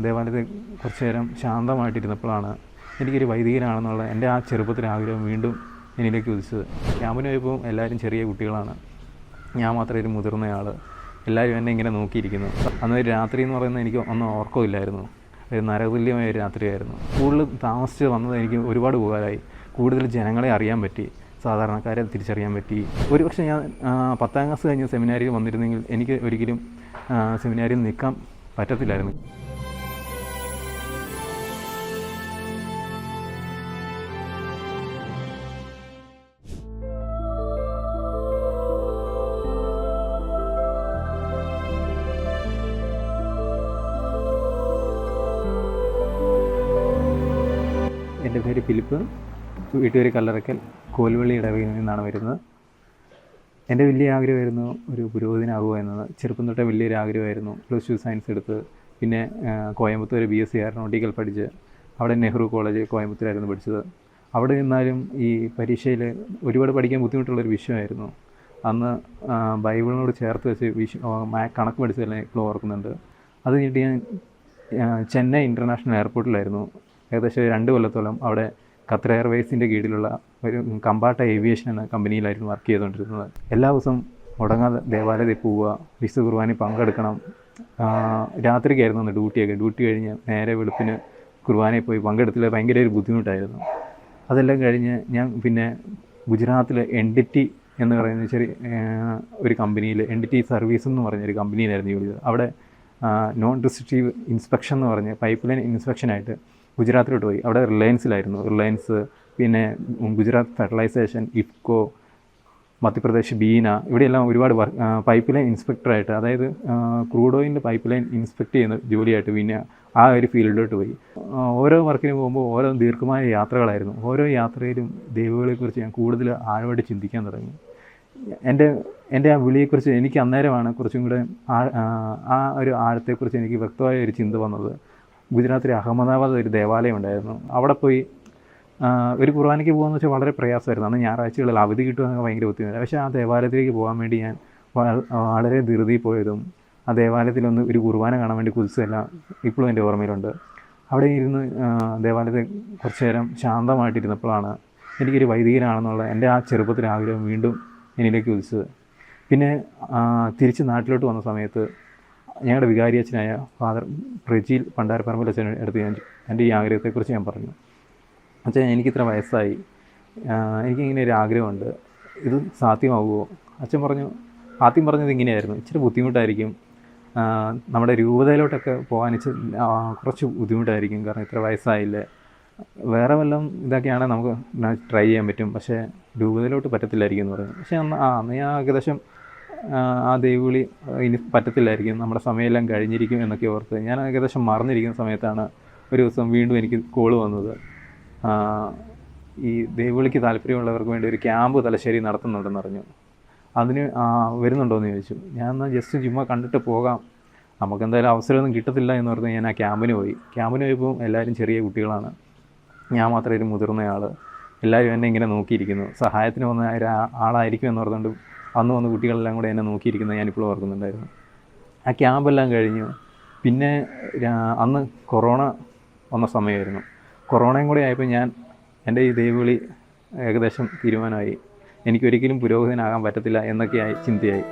ദേവാലയത്തിൽ കുറച്ച് നേരം ശാന്തമായിട്ടിരുന്നപ്പോഴാണ് എനിക്കൊരു വൈദികനാണെന്നുള്ള എൻ്റെ ആ ചെറുപ്പത്തിലെ ആഗ്രഹം വീണ്ടും എന്നിലേക്ക് ഉദിച്ചത്. ക്യാമ്പിന് പോയപ്പോൾ എല്ലാവരും ചെറിയ കുട്ടികളാണ്, ഞാൻ മാത്രമേ ഒരു മുതിർന്നയാൾ. എല്ലാവരും എന്നെ ഇങ്ങനെ നോക്കിയിരിക്കുന്നു. അന്നൊരു രാത്രി എന്ന് പറയുന്നത് എനിക്ക് ഒന്നും ഓർക്കമില്ലായിരുന്നു. ഒരു നരതുല്യമായ ഒരു രാത്രിയായിരുന്നു. കൂടുതൽ താമസിച്ച് വന്നത് എനിക്ക് ഒരുപാട് ഉപകാരമായി. കൂടുതൽ ജനങ്ങളെ അറിയാൻ പറ്റി, സാധാരണക്കാരെ തിരിച്ചറിയാൻ പറ്റി. ഒരുപക്ഷെ ഞാൻ 10ാം ക്ലാസ് കഴിഞ്ഞ് സെമിനാരിയിൽ വന്നിരുന്നെങ്കിൽ എനിക്ക് ഒരിക്കലും സെമിനാരിയിൽ നിൽക്കാൻ പറ്റത്തില്ലായിരുന്നു. എൻ്റെ പേര് ഫിലിപ്പ്, വീട്ടുപേര് കല്ലറയ്ക്കൽ, കോൽവള്ളി ഇടവകയിൽ നിന്നാണ് വരുന്നത്. എൻ്റെ വലിയ ആഗ്രഹമായിരുന്നു ഒരു പുരോഹിതനാകുക എന്നത്. ചെറുപ്പം തൊട്ടേ വലിയൊരു ആഗ്രഹമായിരുന്നു. +2 സയൻസ് എടുത്ത് പിന്നെ കോയമ്പത്തൂർ BSc എയറോനോട്ടിക്കൽ പഠിച്ച് അവിടെ നെഹ്റു കോളേജ് കോയമ്പത്തൂരായിരുന്നു പഠിച്ചത്. അവിടെ നിന്നാലും ഈ പരീക്ഷയിൽ ഒരുപാട് പഠിക്കാൻ ബുദ്ധിമുട്ടുള്ളൊരു വിഷയമായിരുന്നു. അന്ന് ബൈബിളിനോട് ചേർത്ത് വെച്ച് കണക്ക് പഠിച്ചതല്ലേ ഇപ്പോൾ ഓർക്കുന്നുണ്ട്. അത് കഴിഞ്ഞിട്ട് ഞാൻ ചെന്നൈ ഇൻ്റർനാഷണൽ എയർപോർട്ടിലായിരുന്നു ഏകദേശം 2 കൊല്ലത്തോളം. അവിടെ ഖത്തർ എയർവേസിൻ്റെ കീഴിലുള്ള ഒരു കമ്പാട്ട ഏവിയേഷൻ എന്ന കമ്പനിയിലായിരുന്നു വർക്ക് ചെയ്തുകൊണ്ടിരുന്നത്. എല്ലാ ദിവസവും മുടങ്ങാതെ ദേവാലയത്തിൽ പോവുക, വിശുദ്ധ കുർബാനയിൽ പങ്കെടുക്കണം. രാത്രിക്കായിരുന്നു ഡ്യൂട്ടിയൊക്കെ. ഡ്യൂട്ടി കഴിഞ്ഞ് നേരെ വെളുപ്പിന് കുർബാനയിൽ പോയി പങ്കെടുത്തില്ല. ഭയങ്കര ഒരു ബുദ്ധിമുട്ടായിരുന്നു. അതെല്ലാം കഴിഞ്ഞ് ഞാൻ പിന്നെ ഗുജറാത്തിലെ എൻഡിറ്റി എന്ന് പറയുന്ന ഒരു കമ്പനിയിൽ, എൻഡിറ്റി സർവീസ് എന്ന് പറഞ്ഞൊരു കമ്പനിയിലായിരുന്നു ജോലി ചെയ്തത്. അവിടെ നോൺ റെസ്ട്രിക്റ്റീവ് ഇൻസ്പെക്ഷൻ എന്ന് പറഞ്ഞ് പൈപ്പ് ലൈൻ ഇൻസ്പെക്ഷനായിട്ട് ഗുജറാത്തിലോട്ട് പോയി. അവിടെ റിലയൻസിലായിരുന്നു. റിലയൻസ്, പിന്നെ ഗുജറാത്ത് ഫെർട്ടിലൈസേഷൻ, ഇഫ്കോ, മധ്യപ്രദേശ് ബീന, ഇവിടെയെല്ലാം ഒരുപാട് പൈപ്പ് ലൈൻ ഇൻസ്പെക്ടറായിട്ട്, അതായത് ക്രൂഡ് ഓയിലിൻ്റെ പൈപ്പ് ലൈൻ ഇൻസ്പെക്ട് ചെയ്യുന്ന ജോലിയായിട്ട് പിന്നെ ആ ഒരു ഫീൽഡിലോട്ട് പോയി. ഓരോ വർക്കിന് പോകുമ്പോൾ ഓരോ ദീർഘമായ യാത്രകളായിരുന്നു. ഓരോ യാത്രയിലും ദൈവങ്ങളെക്കുറിച്ച് ഞാൻ കൂടുതൽ ആഴമായിട്ട് ചിന്തിക്കാൻ തുടങ്ങി. എൻ്റെ ആ വിളിയെക്കുറിച്ച് എനിക്ക് അന്നേരമാണ് കുറച്ചും കൂടെ ആ ഒരു ആഴത്തെക്കുറിച്ച് എനിക്ക് വ്യക്തമായ ഒരു ചിന്ത വന്നത്. ഗുജറാത്തിലെ അഹമ്മദാബാദ് ഒരു ദേവാലയം ഉണ്ടായിരുന്നു. അവിടെ പോയി ഒരു കുർബാനയ്ക്ക് പോകുകയെന്ന് വെച്ചാൽ വളരെ പ്രയാസമായിരുന്നു. അന്ന് ഞായറാഴ്ചകളിൽ അവധി കിട്ടുമെന്നൊക്കെ ഭയങ്കര ബുദ്ധിമുട്ടാണ്. പക്ഷേ ആ ദേവാലയത്തിലേക്ക് പോകാൻ വേണ്ടി ഞാൻ വളരെ ധൃതി പോയതും ആ ദേവാലയത്തിലൊന്ന് ഒരു കുർബാന കാണാൻ വേണ്ടി കുതിച്ചതെല്ലാം ഇപ്പോഴും എൻ്റെ ഓർമ്മയിലുണ്ട്. അവിടെ ഇരുന്ന് ദേവാലയത്തിൽ കുറച്ച് നേരം ശാന്തമായിട്ടിരുന്നപ്പോഴാണ് എനിക്കൊരു വൈദികനാണെന്നുള്ള എൻ്റെ ആ ചെറുപ്പത്തിലെ ആഗ്രഹം വീണ്ടും എന്നിലേക്ക് ഉദിച്ചത്. പിന്നെ തിരിച്ച് നാട്ടിലോട്ട് വന്ന സമയത്ത് ഞങ്ങളുടെ വികാരിയച്ഛനായ ഫാദർ പ്രജീൽ പണ്ടാരപ്പറമ്പിൽ അച്ഛൻ അടുത്ത് എൻ്റെ ഈ ആഗ്രഹത്തെക്കുറിച്ച് ഞാൻ പറഞ്ഞു. അച്ഛൻ, എനിക്കിത്ര വയസ്സായി, എനിക്കിങ്ങനെ ഒരു ആഗ്രഹമുണ്ട്, ഇത് സാധ്യമാവുമോ? അച്ഛൻ പറഞ്ഞു, ആദ്യം പറഞ്ഞത് ഇങ്ങനെയായിരുന്നു, ഇച്ചിരി ബുദ്ധിമുട്ടായിരിക്കും, നമ്മുടെ രൂപതയിലോട്ടൊക്കെ പോകാൻ കുറച്ച് ബുദ്ധിമുട്ടായിരിക്കും, കാരണം ഇത്ര വയസ്സായില്ലേ. വേറെ വല്ലതും ഇതൊക്കെയാണെങ്കിൽ നമുക്ക് ട്രൈ ചെയ്യാൻ പറ്റും, പക്ഷേ രൂപതയിലോട്ട് പറ്റത്തില്ലായിരിക്കും എന്ന് പറഞ്ഞു. പക്ഷേ അന്ന് ഞാൻ ഏകദേശം ആ ദൈവവിളി ഇനി പറ്റത്തില്ലായിരിക്കും, നമ്മുടെ സമയമെല്ലാം കഴിഞ്ഞിരിക്കും എന്നൊക്കെ ഓർത്ത് ഞാൻ ഏകദേശം മറന്നിരിക്കുന്ന സമയത്താണ് ഒരു ദിവസം വീണ്ടും എനിക്ക് കോള് വന്നത്. ഈ ദൈവവിളിക്ക് താല്പര്യമുള്ളവർക്ക് വേണ്ടി ഒരു ക്യാമ്പ് തലശ്ശേരി നടത്തുന്നുണ്ടെന്ന് അറിഞ്ഞു. അതിന് വരുന്നുണ്ടോ എന്ന് ചോദിച്ചു. ഞാൻ എന്നാൽ ജസ്റ്റ് ചുമ്മാ കണ്ടിട്ട് പോകാം, നമുക്കെന്തായാലും അവസരമൊന്നും കിട്ടത്തില്ല എന്ന് പറഞ്ഞ് ഞാൻ ആ ക്യാമ്പിന് പോയി. ക്യാമ്പിന് പോയപ്പോൾ എല്ലാവരും ചെറിയ കുട്ടികളാണ്, ഞാൻ മാത്രമേ ഒരു മുതിർന്നയാൾ. എല്ലാവരും എന്നെ ഇങ്ങനെ നോക്കിയിരിക്കുന്നു. സഹായത്തിന് വന്ന ആളായിരിക്കും എന്ന് പറഞ്ഞുകൊണ്ട് അന്ന് വന്ന് കുട്ടികളെല്ലാം കൂടെ എന്നെ നോക്കിയിരിക്കുന്നത് ഞാനിപ്പോഴും ഓർക്കുന്നുണ്ടായിരുന്നു. ആ ക്യാമ്പെല്ലാം കഴിഞ്ഞു. പിന്നെ അന്ന് കൊറോണ വന്ന സമയമായിരുന്നു. കൊറോണയും കൂടെ ആയപ്പോൾ എൻ്റെ ഈ ദൈവവിളി ഏകദേശം തീരുമാനമായി. എനിക്കൊരിക്കലും പുരോഹിതനാകാൻ പറ്റത്തില്ല എന്നൊക്കെയായി ചിന്തയായി.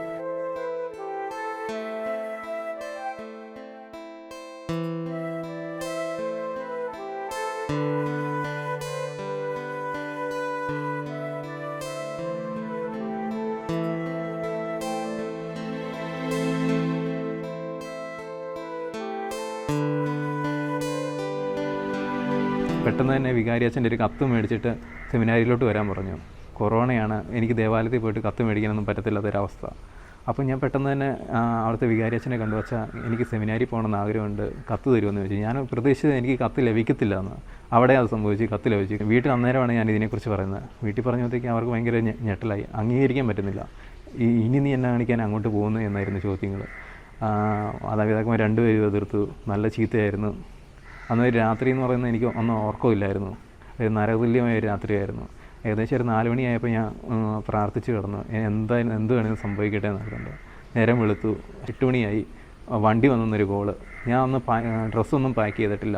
പെട്ടെന്ന് തന്നെ വികാരിയച്ഛൻ്റെ ഒരു കത്ത് മേടിച്ചിട്ട് സെമിനാരിയിലോട്ട് വരാൻ പറഞ്ഞു. കൊറോണയാണ്, എനിക്ക് ദേവാലയത്തിൽ പോയിട്ട് കത്ത് മേടിക്കാനൊന്നും പറ്റത്തില്ലാത്തൊരവസ്ഥ. അപ്പം ഞാൻ പെട്ടെന്ന് തന്നെ അവിടുത്തെ വികാരിയച്ഛനെ കണ്ടു. വച്ചാൽ എനിക്ക് സെമിനാരി പോകണമെന്ന് ആഗ്രഹമുണ്ട്, കത്ത് തരുമെന്ന് ചോദിച്ചു. ഞാൻ പ്രതീക്ഷിച്ചത് എനിക്ക് കത്ത് ലഭിക്കത്തില്ല എന്ന്. അവിടെ അത് സംഭവിച്ചു, കത്ത് ലഭിച്ചു. വീട്ടിൽ അന്നേരമാണ് ഞാൻ ഇതിനെക്കുറിച്ച് പറയുന്നത്. വീട്ടിൽ പറഞ്ഞപ്പോഴത്തേക്കും അവർക്ക് ഭയങ്കര ഞെട്ടലായി, അംഗീകരിക്കാൻ പറ്റുന്നില്ല. ഇനി നീ എന്നെ കാണിക്കാൻ അങ്ങോട്ട് പോകുന്നു എന്നായിരുന്നു ചോദ്യങ്ങൾ. മാതാപിതാക്കന്മാർ രണ്ടുപേരും എതിർത്തു, നല്ല ചീത്തയായിരുന്നു. അന്നൊരു രാത്രി എന്ന് പറയുന്നത് എനിക്ക് ഒന്നും ഓർക്കമില്ലായിരുന്നു. ഒരു നരതുല്യമായ ഒരു രാത്രിയായിരുന്നു. ഏകദേശം ഒരു 4 മണിയായപ്പോൾ ഞാൻ പ്രാർത്ഥിച്ച് കിടന്നു, എന്ത് വേണമെങ്കിലും സംഭവിക്കട്ടെ എന്നറിയുന്നുണ്ട്. നേരം വെളുത്തു, 8 മണിയായി. വണ്ടി വന്നൊരു കോള്. ഞാൻ അന്ന് ഡ്രസ്സൊന്നും പാക്ക് ചെയ്തിട്ടില്ല.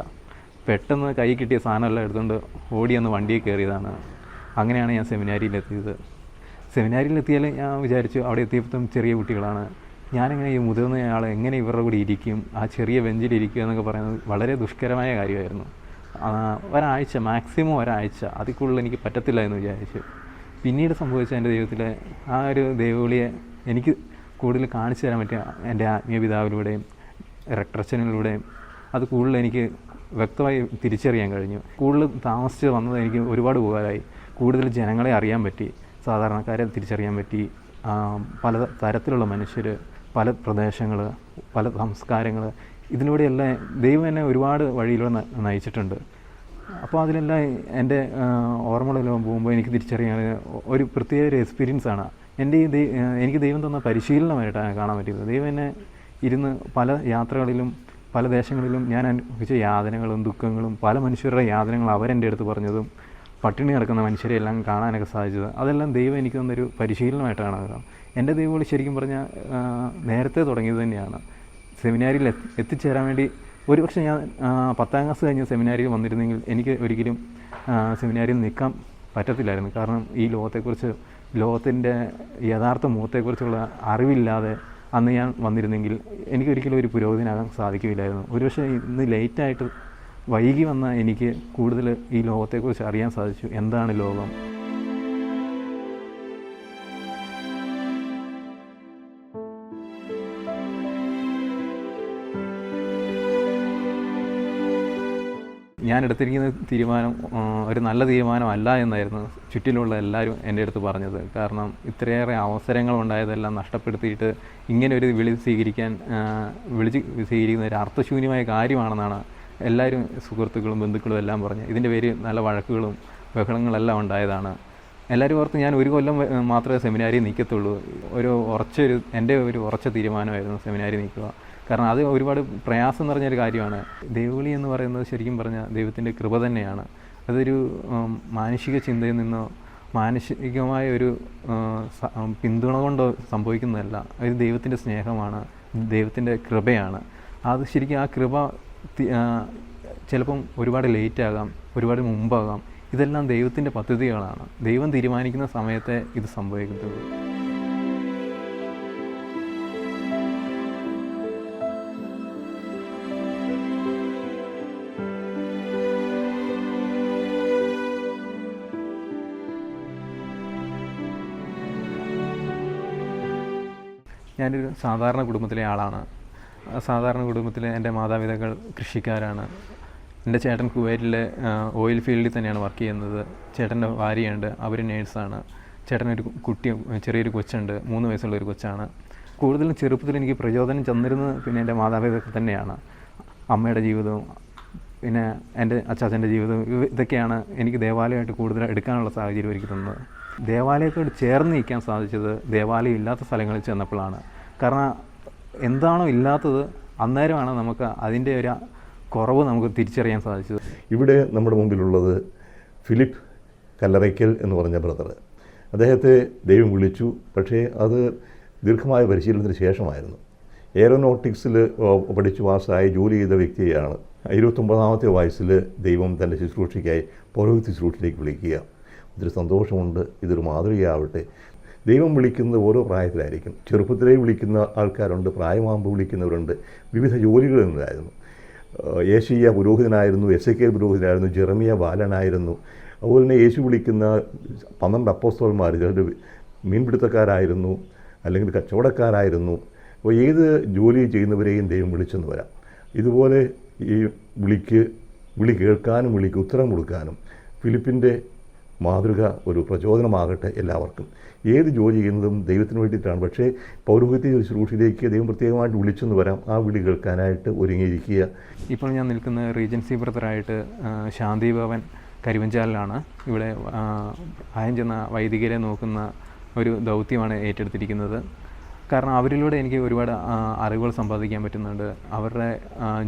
പെട്ടെന്ന് കൈ കിട്ടിയ സാധനമെല്ലാം എടുത്തുകൊണ്ട് ഓടി വന്ന് വണ്ടിയിൽ കയറിയതാണ്. അങ്ങനെയാണ് ഞാൻ സെമിനാരിയിലെത്തിയത്. സെമിനാരിയിലെത്തിയാൽ ഞാൻ വിചാരിച്ചു, അവിടെ എത്തിയപ്പോഴും ചെറിയ കുട്ടികളാണ്. ഞാനെങ്ങനെ ഈ മുതിർന്നയാൾ എങ്ങനെ ഇവരുടെ കൂടെ ഇരിക്കും, ആ ചെറിയ ബെഞ്ചിലിരിക്കുക എന്നൊക്കെ പറയുന്നത് വളരെ ദുഷ്കരമായ കാര്യമായിരുന്നു. ഒരാഴ്ച, മാക്സിമം ഒരാഴ്ച, അതിൽ കൂടുതൽ എനിക്ക് പറ്റത്തില്ല എന്ന് വിചാരിച്ചു. പിന്നീട് സംഭവിച്ച എൻ്റെ ദൈവത്തിലെ ആ ഒരു ദൈവവിളിയെ എനിക്ക് കൂടുതൽ കാണിച്ചു തരാൻ പറ്റിയ എൻ്റെ ആത്മീയ പിതാവിലൂടെയും റെക്ടറച്ചനിലൂടെയും അത് കൂടുതൽ എനിക്ക് വ്യക്തമായി തിരിച്ചറിയാൻ കഴിഞ്ഞു. കൂടുതൽ താമസിച്ച് വന്നത് എനിക്ക് ഒരുപാട് ഉപകാരമായി. കൂടുതൽ ജനങ്ങളെ അറിയാൻ പറ്റി, സാധാരണക്കാരെ തിരിച്ചറിയാൻ പറ്റി. പല തരത്തിലുള്ള മനുഷ്യർ, പല പ്രദേശങ്ങൾ, പല സംസ്കാരങ്ങൾ, ഇതിലൂടെയെല്ലാം ദൈവം എന്നെ ഒരുപാട് വഴിയിലൂടെ നയിച്ചിട്ടുണ്ട്. അപ്പോൾ അതിലെല്ലാം എൻ്റെ ഓർമ്മകളെല്ലാം പോകുമ്പോൾ എനിക്ക് തിരിച്ചറിയാൻ ഒരു പ്രത്യേക ഒരു എക്സ്പീരിയൻസാണ്. എനിക്ക് ദൈവം തന്ന പരിശീലനമായിട്ടാണ് കാണാൻ പറ്റിയത്. ദൈവം എന്നെ ഇരുന്ന് പല യാത്രകളിലും പല ദേശങ്ങളിലും ഞാൻ അനുഭവിച്ച യാതനകളും ദുഃഖങ്ങളും പല മനുഷ്യരുടെ യാതനകൾ അവരെൻ്റെ അടുത്ത് പറഞ്ഞതും പട്ടിണി കിടക്കുന്ന മനുഷ്യരെയെല്ലാം കാണാനൊക്കെ സാധിച്ചത്, അതെല്ലാം ദൈവം എനിക്ക് തന്നൊരു പരിശീലനമായിട്ടാണ് കാണാം. എൻ്റെ ദൈവവിളി ശരിക്കും പറഞ്ഞാൽ നേരത്തെ തുടങ്ങിയത് തന്നെയാണ്. സെമിനാരിയിൽ എത്തിച്ചേരാൻ വേണ്ടി ഒരുപക്ഷെ ഞാൻ 10ാം ക്ലാസ് കഴിഞ്ഞ് സെമിനാരിയിൽ വന്നിരുന്നെങ്കിൽ എനിക്ക് ഒരിക്കലും സെമിനാരിയിൽ നിൽക്കാൻ പറ്റത്തില്ലായിരുന്നു. കാരണം ഈ ലോകത്തിൻ്റെ യഥാർത്ഥ മുഖത്തെക്കുറിച്ചുള്ള അറിവില്ലാതെ അന്ന് ഞാൻ വന്നിരുന്നെങ്കിൽ എനിക്കൊരിക്കലും ഒരു പുരോഗതിനാകാൻ സാധിക്കില്ലായിരുന്നു. ഒരുപക്ഷെ ഇന്ന് ലേറ്റായിട്ട് വൈകി വന്ന എനിക്ക് കൂടുതൽ ഈ ലോകത്തെക്കുറിച്ച് അറിയാൻ സാധിച്ചു. എന്താണ് ലോകം? ഞാൻ എടുത്തിരിക്കുന്ന തീരുമാനം ഒരു നല്ല തീരുമാനമല്ല എന്നായിരുന്നു ചുറ്റിലുള്ള എല്ലാവരും എൻ്റെ അടുത്ത് പറഞ്ഞത്. കാരണം ഇത്രയേറെ അവസരങ്ങളുണ്ടായതെല്ലാം നഷ്ടപ്പെടുത്തിയിട്ട് ഇങ്ങനെ ഒരു വിളിച്ച് സ്വീകരിക്കുന്ന ഒരു അർത്ഥശൂന്യമായ കാര്യമാണെന്നാണ് എല്ലാവരും സുഹൃത്തുക്കളും ബന്ധുക്കളും എല്ലാം പറഞ്ഞ്. ഇതിൻ്റെ പേര് നല്ല വഴക്കുകളും ബഹളങ്ങളെല്ലാം ഉണ്ടായതാണ്. എല്ലാവരും ഓർത്ത് ഞാൻ ഒരു കൊല്ലം മാത്രമേ സെമിനാരിൽ നിൽക്കത്തുള്ളൂ. എൻ്റെ ഒരു ഉറച്ച തീരുമാനമായിരുന്നു സെമിനാരി നിൽക്കുക. കാരണം അത് ഒരുപാട് പ്രയാസം നിറഞ്ഞൊരു കാര്യമാണ്. ദൈവവിളി എന്ന് പറയുന്നത് ശരിക്കും പറഞ്ഞാൽ ദൈവത്തിൻ്റെ കൃപ തന്നെയാണ്. അതൊരു മാനുഷിക ചിന്തയിൽ നിന്നോ മാനുഷികമായ ഒരു പിന്തുണ കൊണ്ടോ സംഭവിക്കുന്നതല്ല. അത് ദൈവത്തിൻ്റെ സ്നേഹമാണ്, ദൈവത്തിൻ്റെ കൃപയാണ്. അത് ശരിക്കും ആ കൃപ ചിലപ്പം ഒരുപാട് ലേറ്റാകാം, ഒരുപാട് മുമ്പാകാം. ഇതെല്ലാം ദൈവത്തിൻ്റെ പദ്ധതികളാണ്. ദൈവം തീരുമാനിക്കുന്ന സമയത്തെ ഇത് സംഭവിക്കുന്നത്. ഞാനൊരു സാധാരണ കുടുംബത്തിലെ ആളാണ്. സാധാരണ കുടുംബത്തിൽ എൻ്റെ മാതാപിതാക്കൾ കൃഷിക്കാരാണ്. എൻ്റെ ചേട്ടൻ കുവൈറ്റിലെ ഓയിൽ ഫീൽഡിൽ തന്നെയാണ് വർക്ക് ചെയ്യുന്നത്. ചേട്ടൻ്റെ ഭാര്യയുണ്ട്, അവർ നേഴ്സാണ്. ചേട്ടനൊരു ചെറിയൊരു കൊച്ചുണ്ട്, 3 വയസ്സുള്ളൊരു കൊച്ചാണ്. കൂടുതലും ചെറുപ്പത്തിൽ എനിക്ക് പ്രചോദനം തന്നിരുന്നത് പിന്നെ എൻ്റെ മാതാപിതാക്കൾ തന്നെയാണ്. അമ്മയുടെ ജീവിതവും പിന്നെ എൻ്റെ അച്ചാച്ചൻ്റെ ജീവിതവും ഇതൊക്കെയാണ് എനിക്ക് ദേവാലയമായിട്ട് കൂടുതൽ എടുക്കാനുള്ള സാഹചര്യം ഒരുക്കി തന്നത്. ദേവാലയത്തോട് ചേർന്ന് നിൽക്കാൻ സാധിച്ചത് ദേവാലയം ഇല്ലാത്ത സ്ഥലങ്ങളിൽ ചെന്നപ്പോഴാണ്. കാരണം എന്താണോ ഇല്ലാത്തത് അന്നേരമാണ് നമുക്ക് അതിൻ്റെ ഒരു കുറവ് നമുക്ക് തിരിച്ചറിയാൻ സാധിച്ചത്. ഇവിടെ നമ്മുടെ മുമ്പിലുള്ളത് ഫിലിപ്പ് കല്ലറയ്ക്കൽ എന്ന് പറഞ്ഞ ബ്രദർ. അദ്ദേഹത്തെ ദൈവം വിളിച്ചു. പക്ഷേ അത് ദീർഘമായ പരിശീലനത്തിന് ശേഷമായിരുന്നു. എയറോനോട്ടിക്സിൽ പഠിച്ചു പാസ്സായി ജോലി ചെയ്ത വ്യക്തിയാണ്. 29ാമത്തെ വയസ്സിൽ ദൈവം തൻ്റെ ശുശ്രൂഷയ്ക്കായി പൗരോഹിത്യ ശുശ്രൂഷയിലേക്ക് വിളിക്കുക. ഒത്തിരി സന്തോഷമുണ്ട്. ഇതൊരു മാതൃകയാവട്ടെ. ദൈവം വിളിക്കുന്നത് ഓരോ പ്രായത്തിലായിരിക്കും. ചെറുപ്പത്തിലേ വിളിക്കുന്ന ആൾക്കാരുണ്ട്, പ്രായമാകുമ്പോൾ വിളിക്കുന്നവരുണ്ട്. വിവിധ ജോലികളുണ്ടായിരുന്നു. യേശയ്യ പുരോഹിതനായിരുന്നു, എസെക്കേൽ പുരോഹിതനായിരുന്നു, ജെറമിയ ബാലനായിരുന്നു. അതുപോലെ തന്നെ യേശു വിളിക്കുന്ന 12 അപ്പോസ്തലന്മാർ ചിലർ മീൻപിടുത്തക്കാരായിരുന്നു, അല്ലെങ്കിൽ കച്ചവടക്കാരായിരുന്നു. അപ്പോൾ ഏത് ജോലി ചെയ്യുന്നവരെയും ദൈവം വിളിച്ചെന്ന് വരാം. ഇതുപോലെ ഈ വിളി കേൾക്കാനും വിളിക്ക് ഉത്തരം കൊടുക്കാനും ഫിലിപ്പിൻ്റെ മാതൃക ഒരു പ്രചോദനമാകട്ടെ എല്ലാവർക്കും. ഏത് ജോലി ചെയ്യുന്നതും ദൈവത്തിന് വേണ്ടിയിട്ടാണ്. പക്ഷേ പൗരോഹിത്യ ശുശ്രൂഷയിലേക്ക് ദൈവം പ്രത്യേകമായിട്ട് വിളിച്ചെന്ന് വരാം. ആ വിളി കേൾക്കാനായിട്ട് ഒരുങ്ങിയിരിക്കുക. ഇപ്പോൾ ഞാൻ നിൽക്കുന്ന റീജൻസി ബ്രദറായിട്ട് ശാന്തി ഭവൻ കരിവഞ്ചാലിലാണ്. ഇവിടെ ആയം ചെന്ന വൈദികരെ നോക്കുന്ന ഒരു ദൗത്യമാണ് ഏറ്റെടുത്തിരിക്കുന്നത്. കാരണം അവരിലൂടെ എനിക്ക് ഒരുപാട് അറിവുകൾ സമ്പാദിക്കാൻ പറ്റുന്നുണ്ട്. അവരുടെ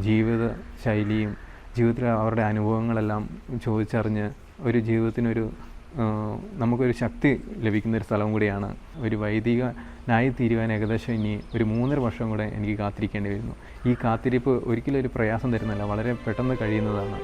ജീവിത ശൈലിയും ജീവിതത്തിലെ അവരുടെ അനുഭവങ്ങളെല്ലാം ചോദിച്ചറിഞ്ഞ് ഒരു ജീവിതത്തിനൊരു നമുക്കൊരു ശക്തി ലഭിക്കുന്നൊരു സ്ഥലം കൂടിയാണ്. ഒരു വൈദികനായി തീരുവാൻ ഏകദേശം ഇനി ഒരു 3.5 വർഷം കൂടെ എനിക്ക് കാത്തിരിക്കേണ്ടി വരുന്നു. ഈ കാത്തിരിപ്പ് ഒരിക്കലും ഒരു പ്രയാസം തരുന്നില്ല, വളരെ പെട്ടെന്ന് കഴിയുന്നതാണ്.